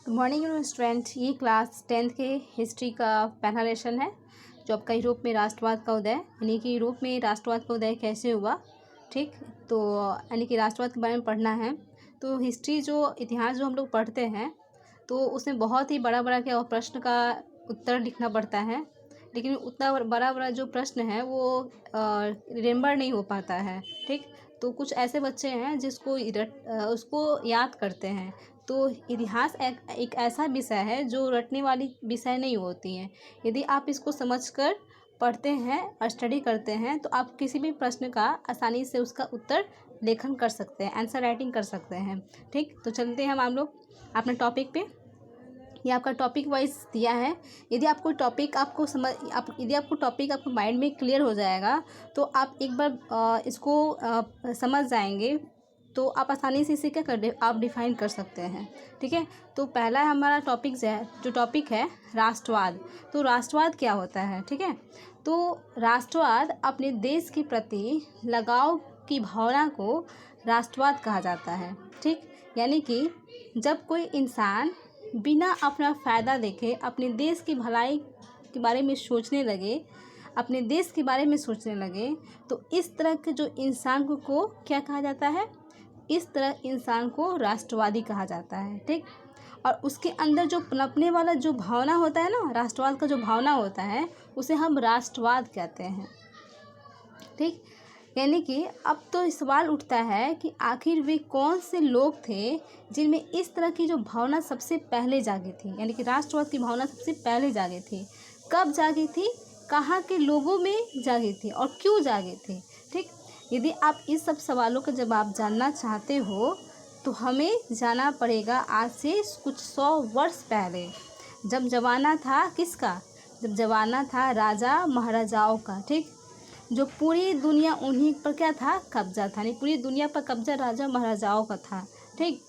Good morning student. ये class 10th के history का पहला लेसन है जो आपका यूरोप में राष्ट्रवाद का उदय, यानी कि यूरोप में राष्ट्रवाद का उदय कैसे हुआ। ठीक, तो यानी कि राष्ट्रवाद के बारे में पढ़ना है। तो हिस्ट्री जो इतिहास जो हम लोग पढ़ते हैं तो उसमें बहुत ही बड़ा बड़ा क्या प्रश्न का उत्तर लिखना पड़ता है, लेकिन उतना बड़ा बड़ा जो प्रश्न है वो रिमेंबर नहीं हो पाता है। ठीक, तो कुछ ऐसे बच्चे हैं जिसको उसको याद करते हैं। तो इतिहास एक ऐसा विषय है जो रटने वाली विषय नहीं होती है। यदि आप इसको समझकर पढ़ते हैं और स्टडी करते हैं तो आप किसी भी प्रश्न का आसानी से उसका उत्तर लेखन कर सकते हैं, आंसर राइटिंग कर सकते हैं। ठीक, तो चलते हैं हम लोग अपने टॉपिक पे। ये आपका टॉपिक वाइज दिया है। यदि आपको टॉपिक यदि आपको टॉपिक आपको माइंड में क्लियर हो जाएगा तो आप एक बार इसको समझ जाएंगे तो आप आसानी से इसे क्या कर आप डिफाइन कर सकते हैं। ठीक है, तो पहला हमारा टॉपिक है राष्ट्रवाद। तो राष्ट्रवाद क्या होता है? ठीक है, तो राष्ट्रवाद अपने देश के प्रति लगाव की भावना को राष्ट्रवाद कहा जाता है। ठीक, यानी कि जब कोई इंसान बिना अपना फ़ायदा देखे अपने देश की भलाई के बारे में सोचने लगे, अपने देश के बारे में सोचने लगे, तो इस तरह के जो इंसान को क्या कहा जाता है? इस तरह इंसान को राष्ट्रवादी कहा जाता है। ठीक, और उसके अंदर जो पनपने वाला जो भावना होता है ना, राष्ट्रवाद का जो भावना होता है उसे हम राष्ट्रवाद कहते हैं। ठीक, यानी कि अब तो सवाल उठता है कि आखिर वे कौन से लोग थे जिनमें इस तरह की जो भावना सबसे पहले जागी थी, यानी कि राष्ट्रवाद की भावना सबसे पहले जागी थी। कब जागी थी, कहाँ के लोगों में जागी थी और क्यों जागी थी। ठीक, यदि आप इस सब सवालों का जवाब जानना चाहते हो तो हमें जाना पड़ेगा आज से कुछ 100 वर्ष पहले, जब जमाना था किसका? जब जमाना था राजा महाराजाओं का। ठीक, जो पूरी दुनिया उन्हीं पर क्या था? कब्जा था, नहीं पूरी दुनिया पर कब्जा राजा महाराजाओं का था। ठीक,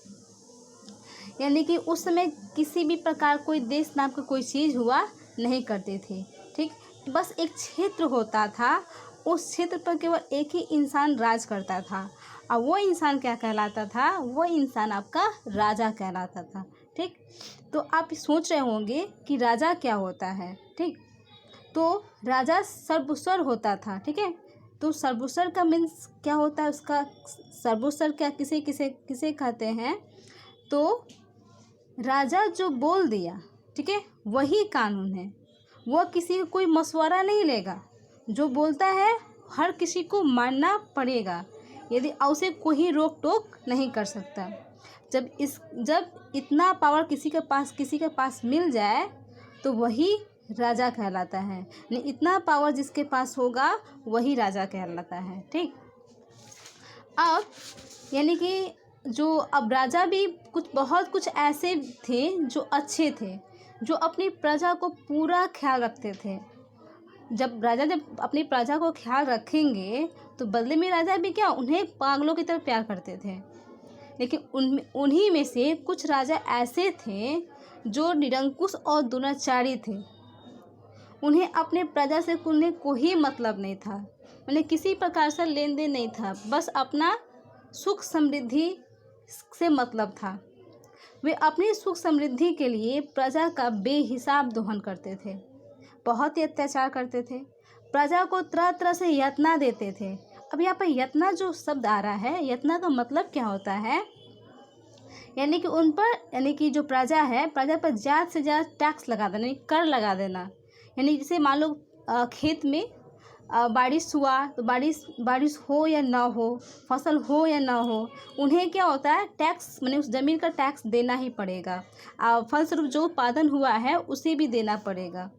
यानी कि उस समय किसी भी प्रकार कोई देश नाम का कोई चीज़ हुआ नहीं करती थी। ठीक, बस एक क्षेत्र होता था, उस क्षेत्र पर केवल एक ही इंसान राज करता था और वो इंसान क्या कहलाता था? वो इंसान आपका राजा कहलाता था। ठीक, तो आप सोच रहे होंगे कि राजा क्या होता है। ठीक, तो राजा सर्वस्वर होता था। ठीक है, तो सर्वस्वर का मीन्स क्या होता है? उसका सर्वस्वर क्या किसे किसे किसे कहते हैं? तो राजा जो बोल दिया, ठीक है, वही कानून है। वो किसी का कोई मशवरा नहीं लेगा, जो बोलता है हर किसी को मानना पड़ेगा, यदि उसे कोई रोक टोक नहीं कर सकता। जब इतना पावर किसी के पास मिल जाए तो वही राजा कहलाता है। नहीं, इतना पावर जिसके पास होगा वही राजा कहलाता है। ठीक, अब यानी कि जो अब राजा भी बहुत कुछ ऐसे थे जो अच्छे थे, जो अपनी प्रजा को पूरा ख्याल रखते थे। जब अपनी प्रजा को ख्याल रखेंगे तो बदले में राजा भी क्या उन्हें पागलों की तरह प्यार करते थे। लेकिन उन्हीं में से कुछ राजा ऐसे थे जो निरंकुश और दुराचारी थे। उन्हें अपने प्रजा से कोई मतलब नहीं था, उन्हें किसी प्रकार से लेन देन नहीं था, बस अपना सुख समृद्धि से मतलब था। वे अपनी सुख समृद्धि के लिए प्रजा का बेहिसाब दोहन करते थे, बहुत ही अत्याचार करते थे, प्रजा को तरह तरह से यातना देते थे। अब यहाँ पर यातना जो शब्द आ रहा है, यातना का मतलब क्या होता है? यानी कि उन पर, यानी कि जो प्रजा है, प्रजा पर ज़्यादा से ज़्यादा टैक्स लगा देना, कर लगा देना। यानी जैसे मान लो खेत में बारिश हुआ तो बारिश हो या ना हो, फसल हो या ना हो, उन्हें क्या होता है? टैक्स, माने उस ज़मीन का टैक्स देना ही पड़ेगा। फलस्वरूप जो उत्पादन हुआ है उसे भी देना पड़ेगा।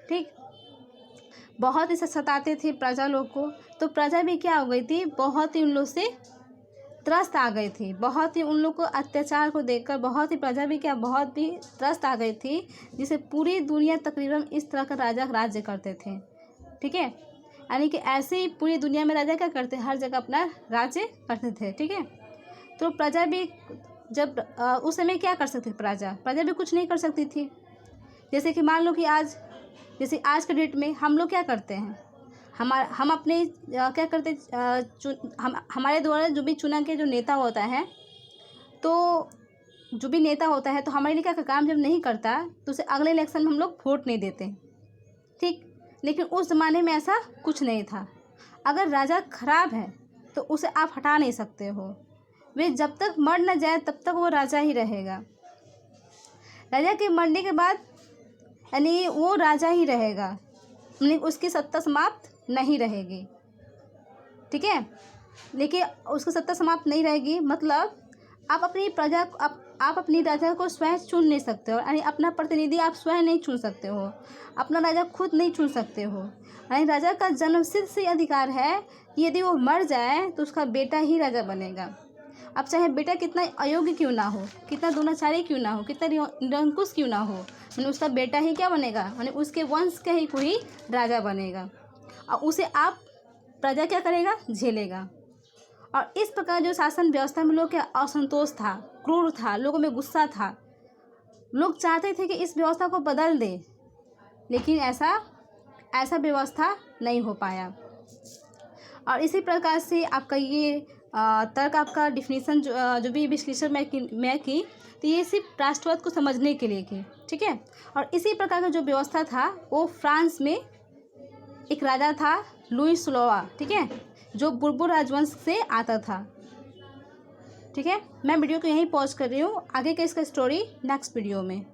ठीक, बहुत ही सताते थे प्रजा लोग को। तो प्रजा भी क्या हो गई थी? बहुत ही उन लोग से त्रस्त आ गई थी, बहुत ही उन लोग को अत्याचार को देखकर बहुत ही प्रजा भी क्या बहुत ही त्रस्त आ गई थी, जिसे पूरी दुनिया तकरीबन इस तरह का राजा राज्य करते थे। ठीक है, यानी कि ऐसे ही पूरी दुनिया में राजा क्या करते, हर जगह अपना राज्य करते थे। ठीक है, तो प्रजा भी जब उस समय क्या कर सकती थी? प्रजा भी कुछ नहीं कर सकती थी। जैसे कि मान लो कि जैसे आज के डेट में हम लोग क्या करते हैं, हम अपने क्या करते, हमारे द्वारा जो भी चुना के जो नेता होता है तो जो भी नेता होता है तो हमारे लिए क्या काम जब नहीं करता तो उसे अगले इलेक्शन में हम लोग वोट नहीं देते, ठीक। लेकिन उस ज़माने में ऐसा कुछ नहीं था। अगर राजा खराब है तो उसे आप हटा नहीं सकते हो, वे जब तक मर न जाए तब तक वो राजा ही रहेगा। राजा के मरने के बाद यानी वो राजा ही रहेगा, यानी उसकी सत्ता समाप्त नहीं रहेगी, ठीक है। लेकिन उसकी सत्ता समाप्त नहीं रहेगी मतलब आप अपनी प्रजा आप अपनी राजा को स्वयं चुन नहीं सकते हो, यानी अपना प्रतिनिधि आप स्वयं नहीं चुन सकते हो, अपना राजा खुद नहीं चुन सकते हो। यानी राजा का जन्मसिद्ध से अधिकार है कि यदि वो मर जाए तो उसका बेटा ही राजा बनेगा। अब चाहे बेटा कितना अयोग्य क्यों ना हो, कितना दुराचारी क्यों ना हो, कितना निरंकुश क्यों ना हो, यानी उसका बेटा ही क्या बनेगा, यानी उसके वंश का ही कोई राजा बनेगा और उसे आप प्रजा क्या करेगा, झेलेगा। और इस प्रकार जो शासन व्यवस्था में लोग का असंतोष था, क्रूर था, लोगों में गुस्सा था, लोग चाहते थे कि इस व्यवस्था को बदल दे, लेकिन ऐसा व्यवस्था नहीं हो पाया। और इसी प्रकार से आपका ये तर्क, आपका डिफिनीसन जो भी विश्लेषण मैं की तो ये सिर्फ राष्ट्रवाद को समझने के लिए की, ठीक है। और इसी प्रकार का जो व्यवस्था था वो फ्रांस में एक राजा था लुई सोलहवां, ठीक है, जो बुर्बोन राजवंश से आता था, ठीक है। मैं वीडियो को यहीं पॉज कर रही हूँ, आगे का इसका स्टोरी नेक्स्ट वीडियो में।